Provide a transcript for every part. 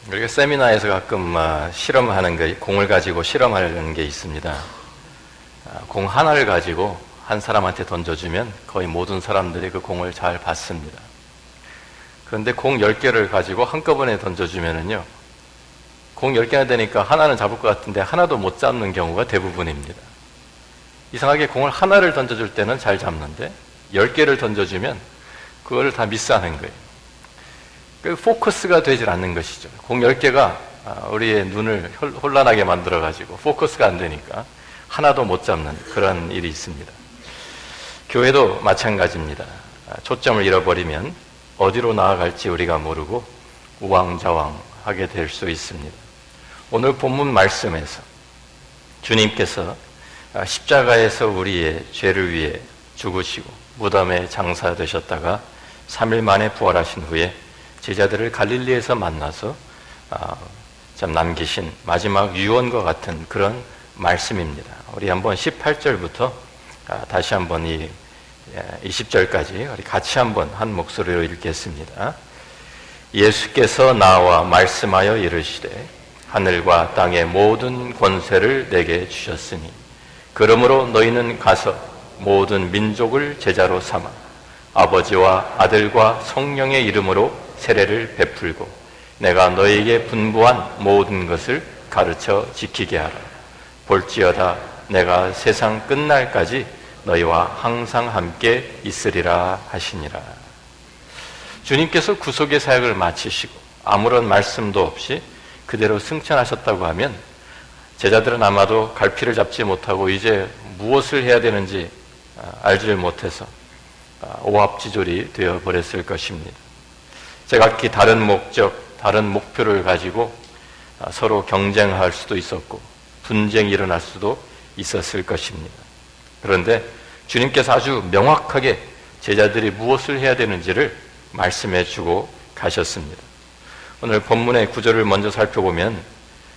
우리가 세미나에서 가끔 실험하는 게, 공을 가지고 실험하는 게 있습니다. 공 하나를 가지고 한 사람한테 던져주면 거의 모든 사람들이 그 공을 잘 받습니다. 그런데 공 10개를 가지고 한꺼번에 던져주면은요, 공 10개나 되니까 하나는 잡을 것 같은데 하나도 못 잡는 경우가 대부분입니다. 이상하게 공을 하나를 던져줄 때는 잘 잡는데 10개를 던져주면 그걸 다 미스하는 거예요. 그 포커스가 되질 않는 것이죠. 공 10개가 우리의 눈을 혼란하게 만들어가지고 포커스가 안 되니까 하나도 못 잡는 그런 일이 있습니다. 교회도 마찬가지입니다. 초점을 잃어버리면 어디로 나아갈지 우리가 모르고 우왕좌왕하게 될 수 있습니다. 오늘 본문 말씀에서 주님께서 십자가에서 우리의 죄를 위해 죽으시고 무덤에 장사되셨다가 3일 만에 부활하신 후에 제자들을 갈릴리에서 만나서 참 남기신 마지막 유언과 같은 그런 말씀입니다. 우리 한번 18절부터 다시 한번 이 20절까지 우리 같이 한번 한 목소리로 읽겠습니다. 예수께서 나와 말씀하여 이르시되 하늘과 땅의 모든 권세를 내게 주셨으니 그러므로 너희는 가서 모든 민족을 제자로 삼아 아버지와 아들과 성령의 이름으로 세례를 베풀고 내가 너희에게 분부한 모든 것을 가르쳐 지키게 하라. 볼지어다 내가 세상 끝날까지 너희와 항상 함께 있으리라 하시니라. 주님께서 구속의 사역을 마치시고 아무런 말씀도 없이 그대로 승천하셨다고 하면 제자들은 아마도 갈피를 잡지 못하고 이제 무엇을 해야 되는지 알지를 못해서 오합지졸이 되어버렸을 것입니다. 제각기 다른 목적, 다른 목표를 가지고 서로 경쟁할 수도 있었고 분쟁이 일어날 수도 있었을 것입니다. 그런데 주님께서 아주 명확하게 제자들이 무엇을 해야 되는지를 말씀해 주고 가셨습니다. 오늘 본문의 구절을 먼저 살펴보면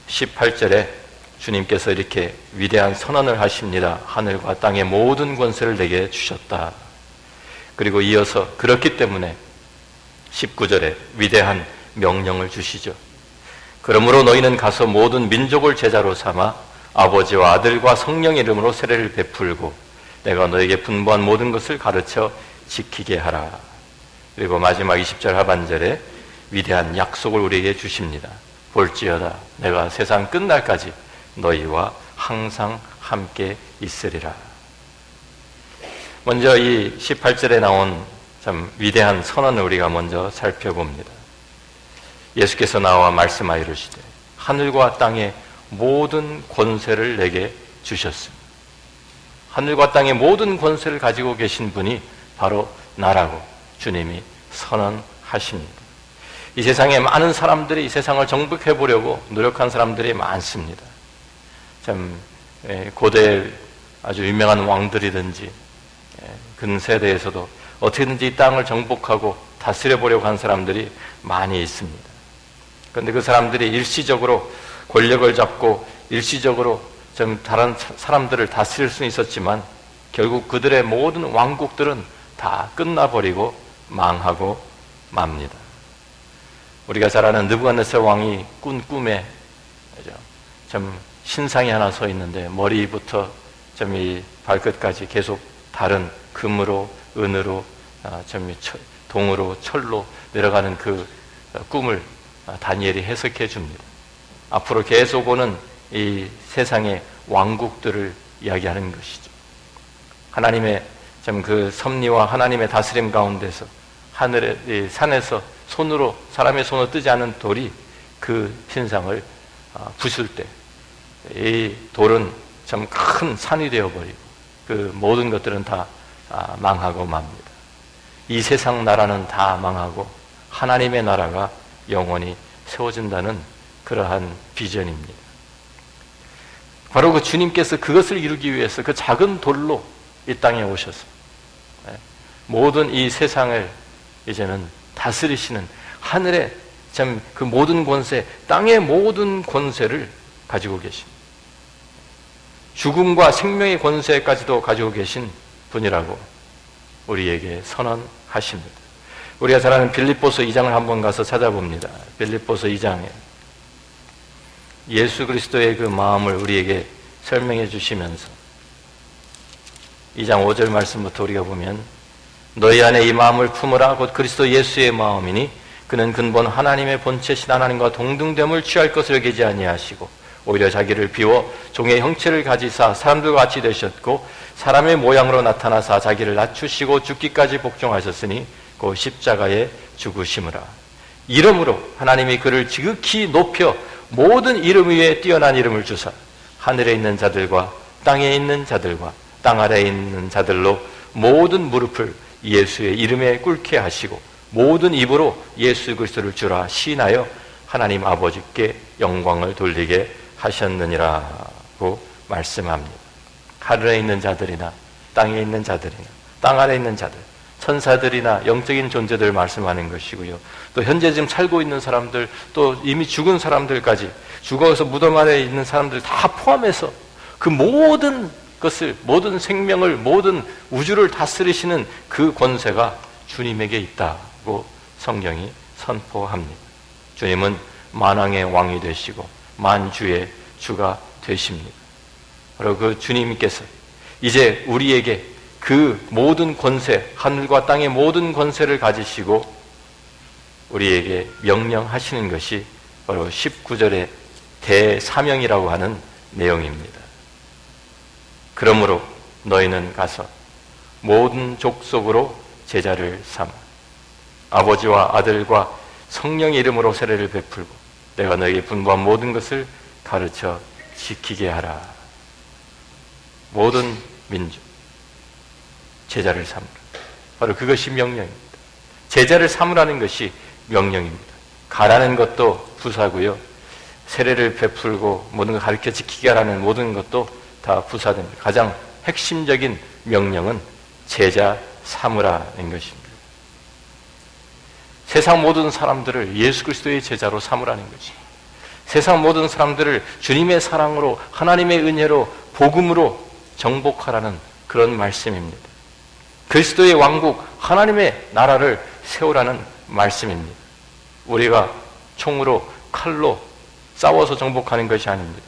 18절에 주님께서 이렇게 위대한 선언을 하십니다. 하늘과 땅의 모든 권세를 내게 주셨다. 그리고 이어서 그렇기 때문에 19절에 위대한 명령을 주시죠. 그러므로 너희는 가서 모든 민족을 제자로 삼아 아버지와 아들과 성령의 이름으로 세례를 베풀고 내가 너에게 분부한 모든 것을 가르쳐 지키게 하라. 그리고 마지막 20절 하반절에 위대한 약속을 우리에게 주십니다. 볼지어다 내가 세상 끝날까지 너희와 항상 함께 있으리라. 먼저 이 18절에 나온 참 위대한 선언을 우리가 먼저 살펴봅니다. 예수께서 나와 말씀하여 이르시되 하늘과 땅의 모든 권세를 내게 주셨습니다. 하늘과 땅의 모든 권세를 가지고 계신 분이 바로 나라고 주님이 선언하십니다. 이 세상에 많은 사람들이 이 세상을 정복해 보려고 노력한 사람들이 많습니다. 참 고대 아주 유명한 왕들이든지 근세대에서도 어떻게든지 이 땅을 정복하고 다스려 보려고 한 사람들이 많이 있습니다. 그런데 그 사람들이 일시적으로 권력을 잡고 일시적으로 좀 다른 사람들을 다스릴 수는 있었지만 결국 그들의 모든 왕국들은 다 끝나버리고 망하고 맙니다. 우리가 잘 아는 느부갓네살 왕이 꾼 꿈에 좀 신상이 하나 서 있는데 머리부터 좀 이 발끝까지 계속 다른 금으로 은으로 동으로 철로 내려가는 그 꿈을 다니엘이 해석해 줍니다. 앞으로 계속 오는 이 세상의 왕국들을 이야기하는 것이죠. 하나님의 그 섭리와 하나님의 다스림 가운데서 하늘의 산에서 사람의 손으로 뜨지 않은 돌이 그 신상을 부술 때 이 돌은 참 큰 산이 되어버리고 그 모든 것들은 다 망하고 맙니다. 이 세상 나라는 다 망하고 하나님의 나라가 영원히 세워진다는 그러한 비전입니다. 바로 그 주님께서 그것을 이루기 위해서 그 작은 돌로 이 땅에 오셔서 모든 이 세상을 이제는 다스리시는 하늘의 참 그 모든 권세, 땅의 모든 권세를 가지고 계십니다. 죽음과 생명의 권세까지도 가지고 계신 분이라고 우리에게 선언하십니다. 우리가 잘 아는 빌립보서 2장을 한번 가서 찾아봅니다. 빌립보서 2장에 예수 그리스도의 그 마음을 우리에게 설명해 주시면서 2장 5절 말씀부터 우리가 보면 너희 안에 이 마음을 품으라 곧 그리스도 예수의 마음이니 그는 근본 하나님의 본체신 하나님과 동등됨을 취할 것을 여기지 아니하시고 오히려 자기를 비워 종의 형체를 가지사 사람들과 같이 되셨고 사람의 모양으로 나타나사 자기를 낮추시고 죽기까지 복종하셨으니 그 십자가에 죽으심이라. 이름으로 하나님이 그를 지극히 높여 모든 이름 위에 뛰어난 이름을 주사 하늘에 있는 자들과 땅에 있는 자들과 땅 아래에 있는 자들로 모든 무릎을 예수의 이름에 꿇게 하시고 모든 입으로 예수 그리스도를 시인하여 하나님 아버지께 영광을 돌리게 하셨느니라고 말씀합니다. 하늘에 있는 자들이나 땅에 있는 자들이나 땅 아래에 있는 자들, 천사들이나 영적인 존재들 말씀하는 것이고요. 또 현재 지금 살고 있는 사람들, 또 이미 죽은 사람들까지, 죽어서 무덤 안에 있는 사람들 다 포함해서 그 모든 것을, 모든 생명을, 모든 우주를 다스리시는 그 권세가 주님에게 있다고 성경이 선포합니다. 주님은 만왕의 왕이 되시고 만주의 주가 되십니다. 바로 그 주님께서 이제 우리에게 그 모든 권세, 하늘과 땅의 모든 권세를 가지시고 우리에게 명령하시는 것이 바로 19절의 대사명이라고 하는 내용입니다. 그러므로 너희는 가서 모든 족속으로 제자를 삼아 아버지와 아들과 성령의 이름으로 세례를 베풀고 내가 너희에게 분부한 모든 것을 가르쳐 지키게 하라. 모든 민족 제자를 삼으라. 바로 그것이 명령입니다. 제자를 삼으라는 것이 명령입니다. 가라는 것도 부사고요. 세례를 베풀고 모든 걸 가르쳐 지키게 하라는 모든 것도 다 부사됩니다. 가장 핵심적인 명령은 제자 삼으라는 것입니다. 세상 모든 사람들을 예수 그리스도의 제자로 삼으라는 것입니다. 세상 모든 사람들을 주님의 사랑으로 하나님의 은혜로 복음으로 정복하라는 그런 말씀입니다. 그리스도의 왕국 하나님의 나라를 세우라는 말씀입니다. 우리가 총으로 칼로 싸워서 정복하는 것이 아닙니다.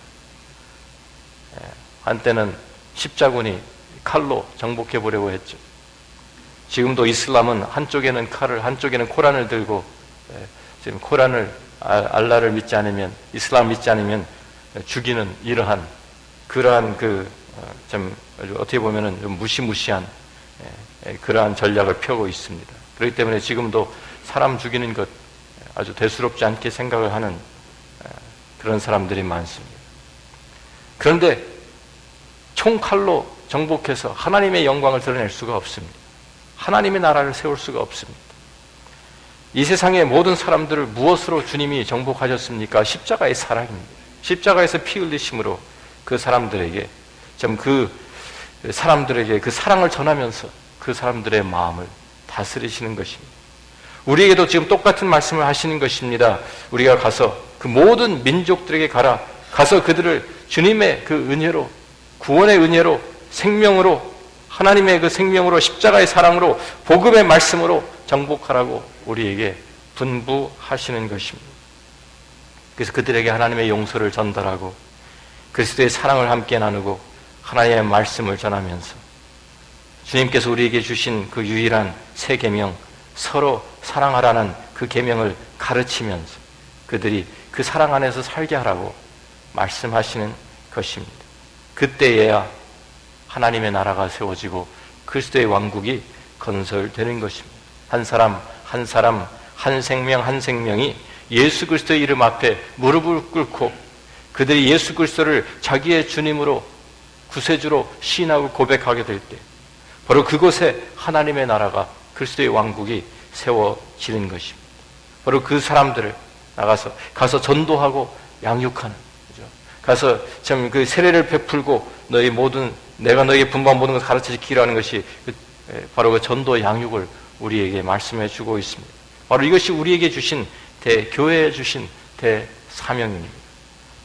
한때는 십자군이 칼로 정복해 보려고 했죠. 지금도 이슬람은 한쪽에는 칼을 한쪽에는 코란을 들고 지금 코란을 알라를 믿지 않으면 이슬람 믿지 않으면 죽이는 이러한 그러한 좀 어떻게 보면은 좀 무시무시한 그러한 전략을 펴고 있습니다. 그렇기 때문에 지금도 사람 죽이는 것 아주 대수롭지 않게 생각을 하는 그런 사람들이 많습니다. 그런데 총칼로 정복해서 하나님의 영광을 드러낼 수가 없습니다. 하나님의 나라를 세울 수가 없습니다. 이 세상의 모든 사람들을 무엇으로 주님이 정복하셨습니까? 십자가의 사랑입니다. 십자가에서 피 흘리심으로 그 사람들에게 그 사람들에게 그 사랑을 전하면서 그 사람들의 마음을 다스리시는 것입니다. 우리에게도 지금 똑같은 말씀을 하시는 것입니다. 우리가 가서 그 모든 민족들에게 가서 그들을 주님의 그 은혜로, 구원의 은혜로, 생명으로, 하나님의 그 생명으로, 십자가의 사랑으로, 복음의 말씀으로 정복하라고 우리에게 분부하시는 것입니다. 그래서 그들에게 하나님의 용서를 전달하고 그리스도의 사랑을 함께 나누고 하나님의 말씀을 전하면서 주님께서 우리에게 주신 그 유일한 새 계명, 서로 사랑하라는 그 계명을 가르치면서 그들이 그 사랑 안에서 살게 하라고 말씀하시는 것입니다. 그때에야 하나님의 나라가 세워지고 그리스도의 왕국이 건설되는 것입니다. 한 사람 한 사람, 한 생명 한 생명이 예수 그리스도의 이름 앞에 무릎을 꿇고 그들이 예수 그리스도를 자기의 주님으로 구세주로 시인하고 고백하게 될 때 바로 그곳에 하나님의 나라가 그리스도의 왕국이 세워지는 것입니다. 바로 그 사람들을 가서 전도하고 양육하는 거죠. 가서 참 그 세례를 베풀고 내가 너희에게 분부한 모든 것을 가르쳐 지키라는 것이 바로 그 전도 양육을 우리에게 말씀해 주고 있습니다. 바로 이것이 우리에게 주신 교회에 주신 대사명입니다.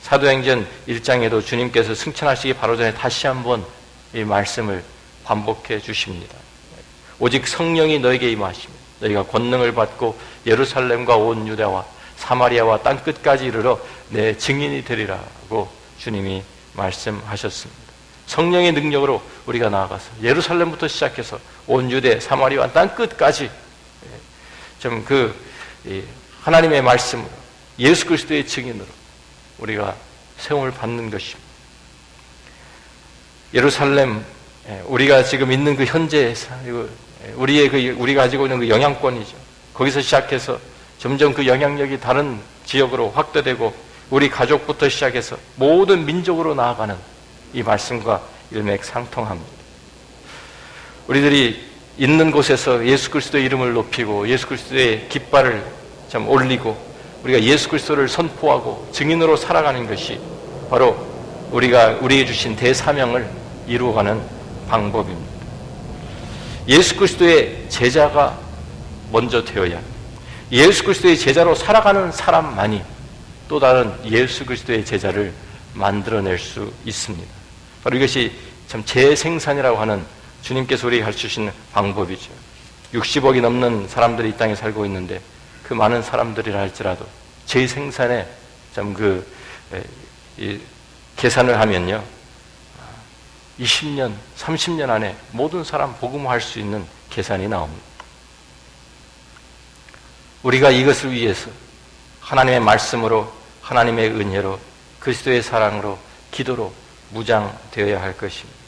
사도행전 1장에도 주님께서 승천하시기 바로 전에 다시 한번 이 말씀을 반복해 주십니다. 오직 성령이 너에게 임하시면 너희가 권능을 받고 예루살렘과 온 유대와 사마리아와 땅끝까지 이르러 내 증인이 되리라고 주님이 말씀하셨습니다. 성령의 능력으로 우리가 나아가서 예루살렘부터 시작해서 온 유대 사마리아와 땅끝까지 좀 하나님의 말씀으로 예수 그리스도의 증인으로 우리가 세움을 받는 것입니다. 예루살렘, 우리가 지금 있는 그 현재 우리가 가지고 있는 그 영향권이죠. 거기서 시작해서 점점 그 영향력이 다른 지역으로 확대되고 우리 가족부터 시작해서 모든 민족으로 나아가는 이 말씀과 일맥상통합니다. 우리들이 있는 곳에서 예수 그리스도의 이름을 높이고 예수 그리스도의 깃발을 좀 올리고 우리가 예수 그리스도를 선포하고 증인으로 살아가는 것이 바로 우리에게 주신 대사명을 이루어가는 방법입니다. 예수 그리스도의 제자가 먼저 되어야 합니다. 예수 그리스도의 제자로 살아가는 사람만이 또 다른 예수 그리스도의 제자를 만들어낼 수 있습니다. 바로 이것이 참 재생산이라고 하는 주님께서 우리에게 가르치시는 방법이죠. 60억이 넘는 사람들이 이 땅에 살고 있는데 그 많은 사람들이라 할지라도 재생산에 참 계산을 하면요, 20년, 30년 안에 모든 사람 복음화할 수 있는 계산이 나옵니다. 우리가 이것을 위해서 하나님의 말씀으로, 하나님의 은혜로, 그리스도의 사랑으로, 기도로 무장되어야 할 것입니다.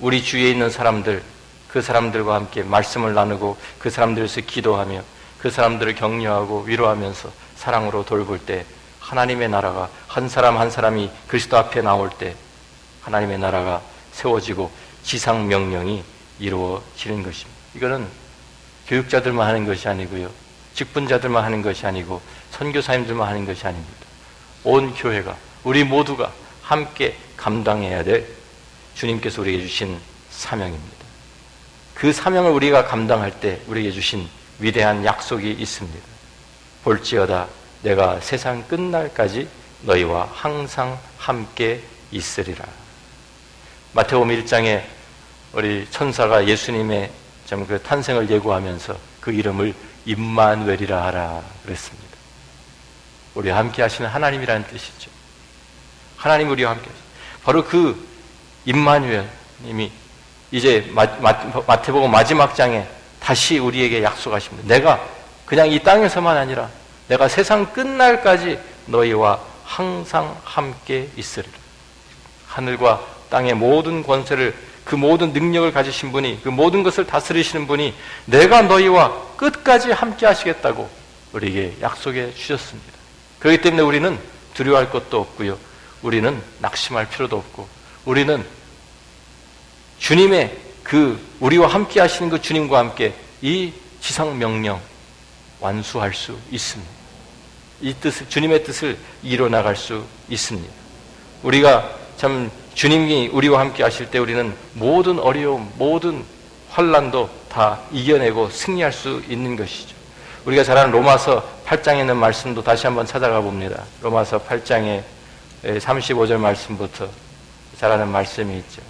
우리 주위에 있는 사람들, 그 사람들과 함께 말씀을 나누고 그 사람들에서 기도하며 그 사람들을 격려하고 위로하면서 사랑으로 돌볼 때 하나님의 나라가 한 사람 한 사람이 그리스도 앞에 나올 때 하나님의 나라가 세워지고 지상 명령이 이루어지는 것입니다. 이거는 교육자들만 하는 것이 아니고요, 직분자들만 하는 것이 아니고 선교사님들만 하는 것이 아닙니다. 온 교회가, 우리 모두가 함께 감당해야 될 주님께서 우리에게 주신 사명입니다. 그 사명을 우리가 감당할 때 우리에게 주신 위대한 약속이 있습니다. 볼지어다 내가 세상 끝날까지 너희와 항상 함께 있으리라. 마태복음 1장에 우리 천사가 예수님의 그 탄생을 예고하면서 그 이름을 임마누엘이라 하라 그랬습니다. 우리와 함께 하시는 하나님이라는 뜻이죠. 하나님 우리와 함께 하시는, 바로 그 임마누엘님이 이제 마태복음 마지막 장에 다시 우리에게 약속하십니다. 내가 그냥 이 땅에서만 아니라 내가 세상 끝날까지 너희와 항상 함께 있으리라. 하늘과 땅의 모든 권세를, 그 모든 능력을 가지신 분이, 그 모든 것을 다스리시는 분이 내가 너희와 끝까지 함께 하시겠다고 우리에게 약속해 주셨습니다. 그렇기 때문에 우리는 두려워할 것도 없고요, 우리는 낙심할 필요도 없고, 우리는 주님의 우리와 함께 하시는 그 주님과 함께 이 지상 명령 완수할 수 있습니다. 이 뜻을, 주님의 뜻을 이뤄나갈 수 있습니다. 우리가 참 주님이 우리와 함께 하실 때 우리는 모든 어려움, 모든 환난도 다 이겨내고 승리할 수 있는 것이죠. 우리가 잘 아는 로마서 8장에 있는 말씀도 다시 한번 찾아가 봅니다. 로마서 8장에 35절 말씀부터 잘 아는 말씀이 있죠.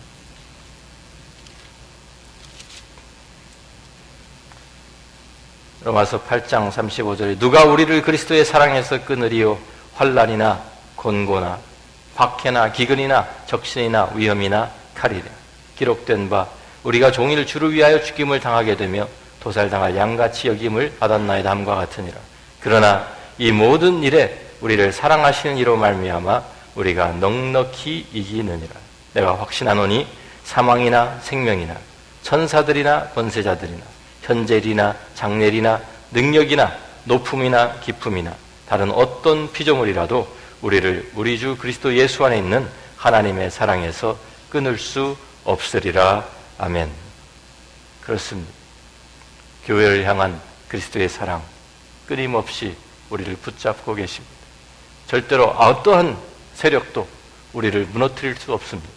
로마서 8장 35절에 누가 우리를 그리스도의 사랑에서 끊으리요? 환난이나 곤고나 박해나 기근이나 적신이나 위험이나 칼이라. 기록된 바 우리가 종일 주를 위하여 죽임을 당하게 되며 도살당할 양같이 여김을 받았나이다 함과 같으니라. 그러나 이 모든 일에 우리를 사랑하시는 이로 말미암아 우리가 넉넉히 이기느니라. 내가 확신하노니 사망이나 생명이나 천사들이나 권세자들이나 현재일이나 장래일이나 능력이나 높음이나 깊음이나 다른 어떤 피조물이라도 우리를 우리 주 그리스도 예수 안에 있는 하나님의 사랑에서 끊을 수 없으리라. 아멘. 그렇습니다. 교회를 향한 그리스도의 사랑 끊임없이 우리를 붙잡고 계십니다. 절대로 어떠한 세력도 우리를 무너뜨릴 수 없습니다.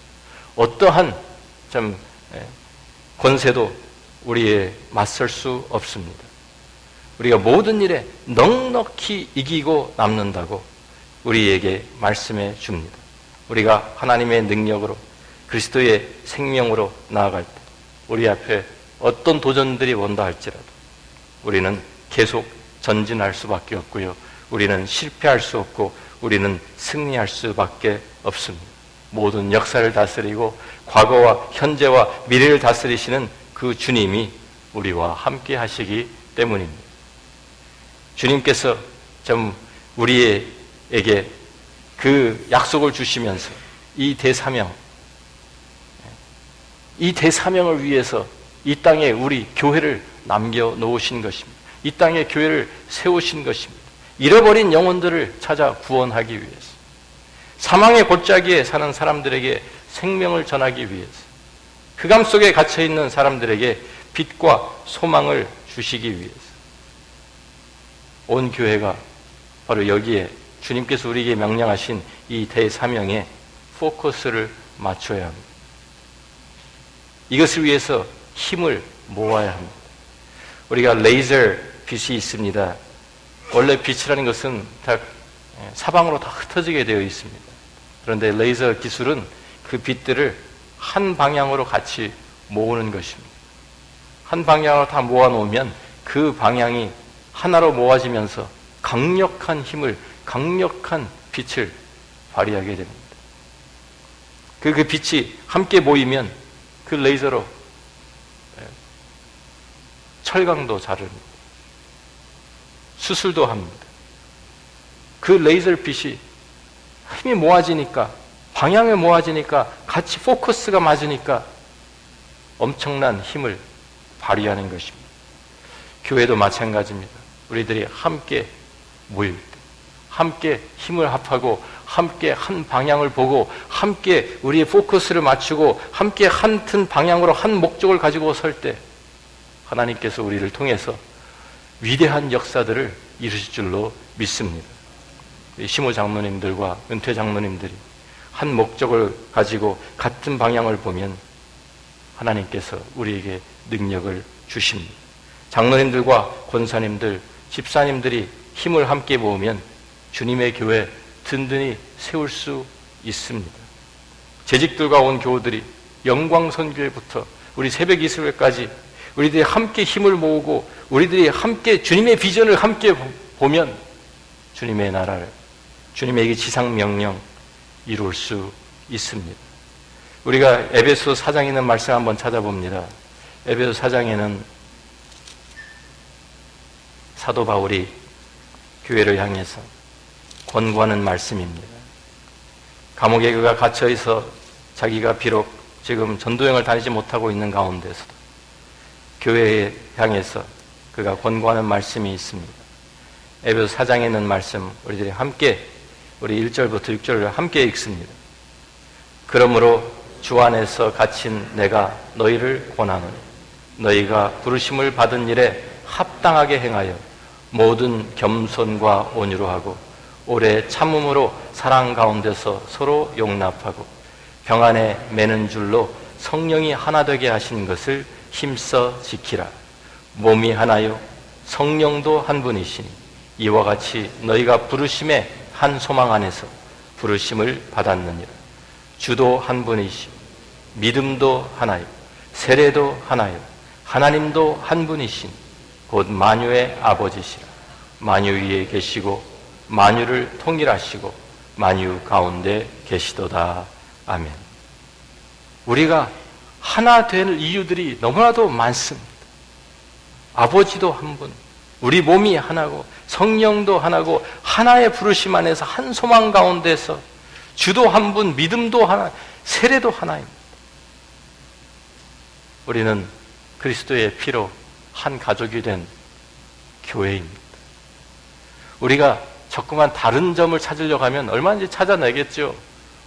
어떠한 권세도 우리에 맞설 수 없습니다. 우리가 모든 일에 넉넉히 이기고 남는다고 우리에게 말씀해 줍니다. 우리가 하나님의 능력으로 그리스도의 생명으로 나아갈 때 우리 앞에 어떤 도전들이 온다 할지라도 우리는 계속 전진할 수밖에 없고요, 우리는 실패할 수 없고 우리는 승리할 수밖에 없습니다. 모든 역사를 다스리고 과거와 현재와 미래를 다스리시는 그 주님이 우리와 함께 하시기 때문입니다. 주님께서 좀 우리에게 그 약속을 주시면서 이 대사명을 위해서 이 땅에 우리 교회를 남겨놓으신 것입니다. 이 땅에 교회를 세우신 것입니다. 잃어버린 영혼들을 찾아 구원하기 위해서, 사망의 골짜기에 사는 사람들에게 생명을 전하기 위해서, 흑암 속에 갇혀있는 사람들에게 빛과 소망을 주시기 위해서 온 교회가 바로 여기에 주님께서 우리에게 명령하신 이 대사명에 포커스를 맞춰야 합니다. 이것을 위해서 힘을 모아야 합니다. 우리가 레이저 빛이 있습니다. 원래 빛이라는 것은 다 사방으로 다 흩어지게 되어 있습니다. 그런데 레이저 기술은 그 빛들을 한 방향으로 같이 모으는 것입니다. 한 방향으로 다 모아놓으면 그 방향이 하나로 모아지면서 강력한 힘을, 강력한 빛을 발휘하게 됩니다. 그 빛이 함께 모이면 그 레이저로 철강도 자릅니다. 수술도 합니다. 그 레이저 빛이 힘이 모아지니까, 방향이 모아지니까, 같이 포커스가 맞으니까 엄청난 힘을 발휘하는 것입니다. 교회도 마찬가지입니다. 우리들이 함께 모일 때, 함께 힘을 합하고, 함께 한 방향을 보고, 함께 우리의 포커스를 맞추고, 함께 한 튼 방향으로 한 목적을 가지고 설 때 하나님께서 우리를 통해서 위대한 역사들을 이루실 줄로 믿습니다. 시모 장로님들과 은퇴 장로님들이 한 목적을 가지고 같은 방향을 보면 하나님께서 우리에게 능력을 주십니다. 장로님들과 권사님들, 집사님들이 힘을 함께 모으면 주님의 교회 든든히 세울 수 있습니다. 재직들과 온 교우들이 영광선교회부터 우리 새벽 이슬회까지 우리들이 함께 힘을 모으고 우리들이 함께 주님의 비전을 함께 보면 주님의 나라를, 주님의 지상명령 이룰 수 있습니다. 우리가 에베소 4장에 있는 말씀 한번 찾아봅니다. 에베소 4장에는 사도 바울이 교회를 향해서 권고하는 말씀입니다. 감옥에 그가 갇혀있어 자기가 비록 지금 전도여행을 다니지 못하고 있는 가운데서도 교회에 향해서 그가 권고하는 말씀이 있습니다. 에베소 4장에 있는 말씀 우리들이 함께 우리 1절부터 6절을 함께 읽습니다. 그러므로 주 안에서 갇힌 내가 너희를 권하노니 너희가 부르심을 받은 일에 합당하게 행하여 모든 겸손과 온유로 하고 오래 참음으로 사랑 가운데서 서로 용납하고 평안에 매는 줄로 성령이 하나 되게 하신 것을 힘써 지키라. 몸이 하나요 성령도 한 분이시니 이와 같이 너희가 부르심의 한 소망 안에서 부르심을 받았느니라. 주도 한 분이시 믿음도 하나요 세례도 하나요 하나님도 한 분이신 곧 만유의 아버지시라. 만유 위에 계시고 만유를 통일하시고 만유 가운데 계시도다. 아멘. 우리가 하나 될 이유들이 너무나도 많습니다. 아버지도 한 분, 우리 몸이 하나고 성령도 하나고 하나의 부르심 안에서 한 소망 가운데서 주도 한 분, 믿음도 하나, 세례도 하나입니다. 우리는 그리스도의 피로 한 가족이 된 교회입니다. 우리가 자꾸만 다른 점을 찾으려고 하면 얼마든지 찾아내겠죠.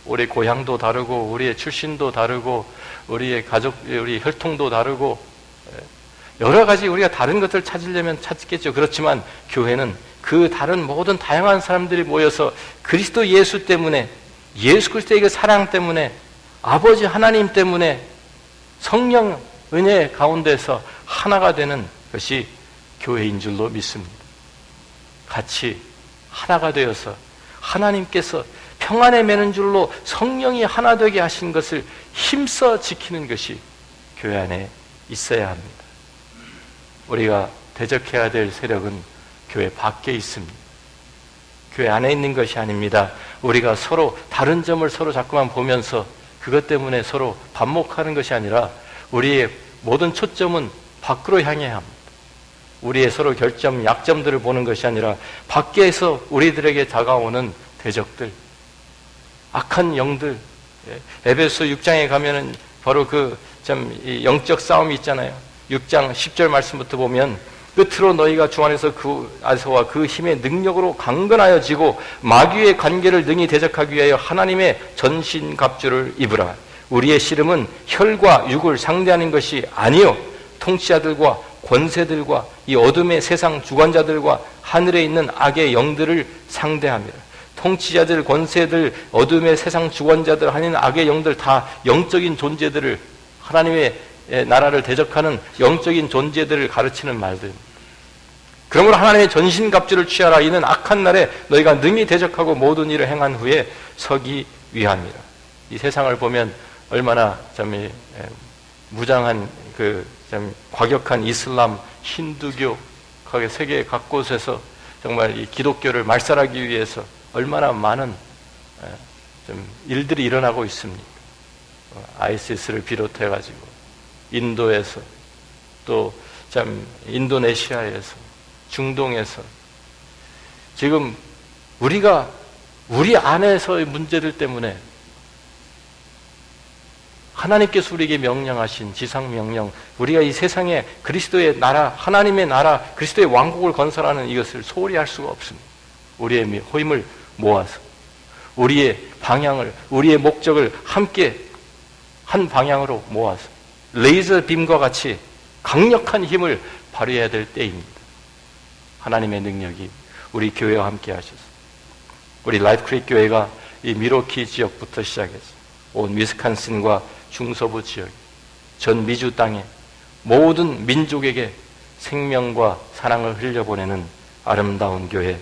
우리 고향도 다르고 우리의 출신도 다르고 우리의 가족, 우리 혈통도 다르고 여러 가지 우리가 다른 것들을 찾으려면 찾겠죠. 그렇지만 교회는 그 다른 모든 다양한 사람들이 모여서 그리스도 예수 때문에, 예수 그리스도의 그 사랑 때문에, 아버지 하나님 때문에 성령 은혜 가운데서 하나가 되는 것이 교회인 줄로 믿습니다. 같이 하나가 되어서 하나님께서 평안에 매는 줄로 성령이 하나 되게 하신 것을 힘써 지키는 것이 교회 안에 있어야 합니다. 우리가 대적해야 될 세력은 교회 밖에 있습니다. 교회 안에 있는 것이 아닙니다. 우리가 서로 다른 점을 서로 자꾸만 보면서 그것 때문에 서로 반목하는 것이 아니라 우리의 모든 초점은 밖으로 향해야 합니다. 우리의 서로 결점, 약점들을 보는 것이 아니라 밖에서 우리들에게 다가오는 대적들, 악한 영들. 에베소 6장에 가면은 바로 그 영적 싸움이 있잖아요. 6장 10절 말씀부터 보면 끝으로 너희가 주 안에서 그 아서와 그 힘의 능력으로 강건하여 지고 마귀의 관계를 능히 대적하기 위하여 하나님의 전신갑주를 입으라. 우리의 씨름은 혈과 육을 상대하는 것이 아니요 통치자들과 권세들과 이 어둠의 세상 주관자들과 하늘에 있는 악의 영들을 상대합니다. 통치자들, 권세들, 어둠의 세상 주관자들, 하는 악의 영들 다 영적인 존재들을, 하나님의 나라를 대적하는 영적인 존재들을 가르치는 말들입니다. 그러므로 하나님의 전신갑주를 취하라. 이는 악한 날에 너희가 능히 대적하고 모든 일을 행한 후에 서기 위함이라. 이 세상을 보면 얼마나 무장한 과격한 이슬람, 힌두교, 세계 각곳에서 정말 이 기독교를 말살하기 위해서 얼마나 많은 일들이 일어나고 있습니까? 아이시스를 비롯해가지고 인도에서 또 인도네시아에서 중동에서 지금 우리가 우리 안에서의 문제들 때문에 하나님께서 우리에게 명령하신 지상명령, 우리가 이 세상에 그리스도의 나라, 하나님의 나라, 그리스도의 왕국을 건설하는 이것을 소홀히 할 수가 없습니다. 우리의 힘을 모아서 우리의 방향을, 우리의 목적을 함께 한 방향으로 모아서 레이저 빔과 같이 강력한 힘을 발휘해야 될 때입니다. 하나님의 능력이 우리 교회와 함께 하셔서 우리 라이프 크릭 교회가 이 미로키 지역부터 시작해서 온 위스콘신과 중서부 지역, 전 미주 땅에 모든 민족에게 생명과 사랑을 흘려보내는 아름다운 교회,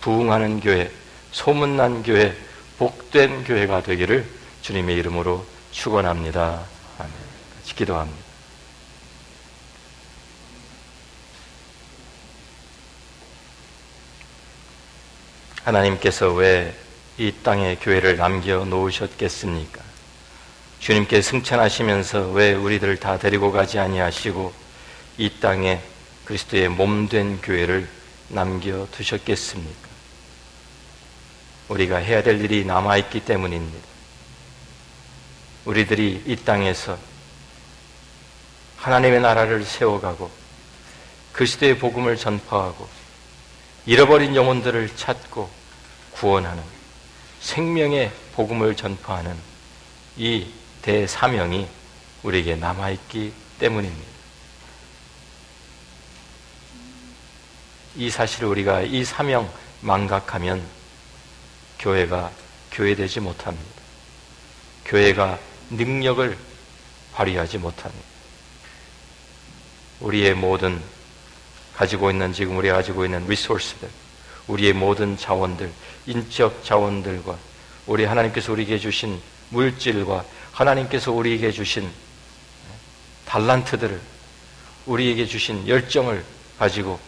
부흥하는 교회, 소문난 교회, 복된 교회가 되기를 주님의 이름으로 축원합니다. 아멘. 같이 기도합니다. 하나님께서 왜 이 땅에 교회를 남겨 놓으셨겠습니까? 주님께 승천하시면서 왜 우리들을 다 데리고 가지 아니하시고 이 땅에 그리스도의 몸된 교회를 남겨두셨겠습니까? 우리가 해야 될 일이 남아있기 때문입니다. 우리들이 이 땅에서 하나님의 나라를 세워가고 그리스도의 복음을 전파하고 잃어버린 영혼들을 찾고 구원하는 생명의 복음을 전파하는 이 대사명이 우리에게 남아있기 때문입니다. 이 사실을 우리가 이 사명 망각하면 교회가 교회되지 못합니다. 교회가 능력을 발휘하지 못합니다. 우리의 모든 가지고 있는, 지금 우리가 가지고 있는 리소스들, 우리의 모든 자원들, 인적 자원들과 우리 하나님께서 우리에게 주신 물질과 하나님께서 우리에게 주신 달란트들을, 우리에게 주신 열정을 가지고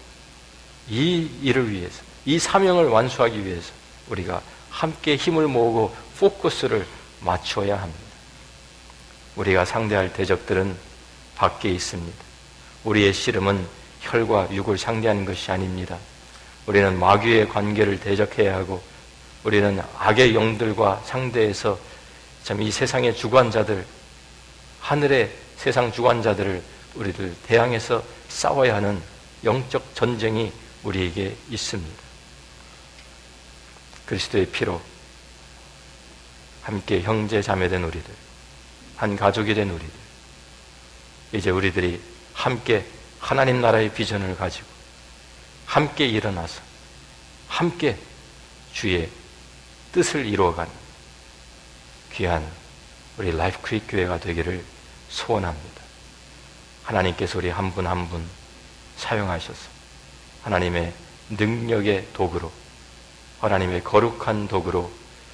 이 일을 위해서, 이 사명을 완수하기 위해서 우리가 함께 힘을 모으고 포커스를 맞춰야 합니다. 우리가 상대할 대적들은 밖에 있습니다. 우리의 씨름은 혈과 육을 상대하는 것이 아닙니다. 우리는 마귀의 관계를 대적해야 하고 우리는 악의 영들과 상대해서 이 세상의 주관자들, 하늘의 세상 주관자들을 우리들 대항해서 싸워야 하는 영적 전쟁이 우리에게 있습니다. 그리스도의 피로 함께 형제 자매된 우리들, 한 가족이 된 우리들, 이제 우리들이 함께 하나님 나라의 비전을 가지고 함께 일어나서 함께 주의 뜻을 이루어가는 귀한 우리 라이프 크릭 교회가 되기를 소원합니다. 하나님께서 우리 한 분 한 분 사용하셔서 하나님의 능력의 도구로, 하나님의 거룩한 도구로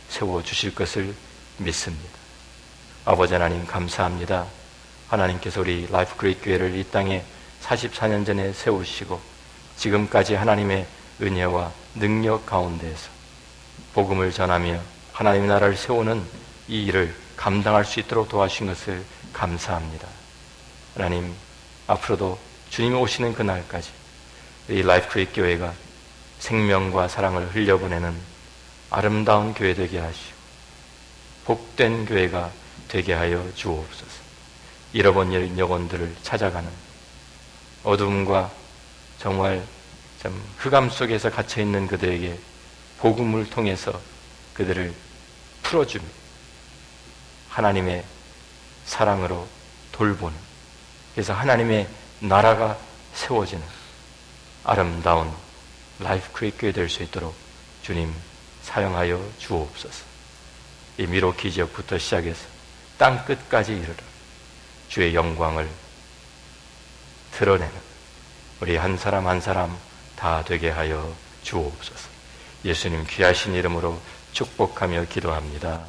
세워주실 것을 믿습니다. 아버지 하나님 감사합니다. 하나님께서 우리 라이프 크릭 교회를 이 땅에 44년 전에 세우시고 지금까지 하나님의 은혜와 능력 가운데에서 복음을 전하며 하나님의 나라를 세우는 이 일을 감당할 수 있도록 도와주신 것을 감사합니다. 하나님, 앞으로도 주님이 오시는 그날까지 이 라이프 크릭 교회가 생명과 사랑을 흘려보내는 아름다운 교회 되게 하시고 복된 교회가 되게 하여 주옵소서. 잃어버린 영혼들을 찾아가는 어둠과 정말 참 흑암 속에서 갇혀있는 그들에게 복음을 통해서 그들을 풀어주며 하나님의 사랑으로 돌보는, 그래서 하나님의 나라가 세워지는 아름다운 라이프 크릭 교회 될 수 있도록 주님 사용하여 주옵소서. 이 미로키 지역부터 시작해서 땅 끝까지 이르러 주의 영광을 드러내는 우리 한 사람 한 사람 다 되게 하여 주옵소서. 예수님 귀하신 이름으로 축복하며 기도합니다.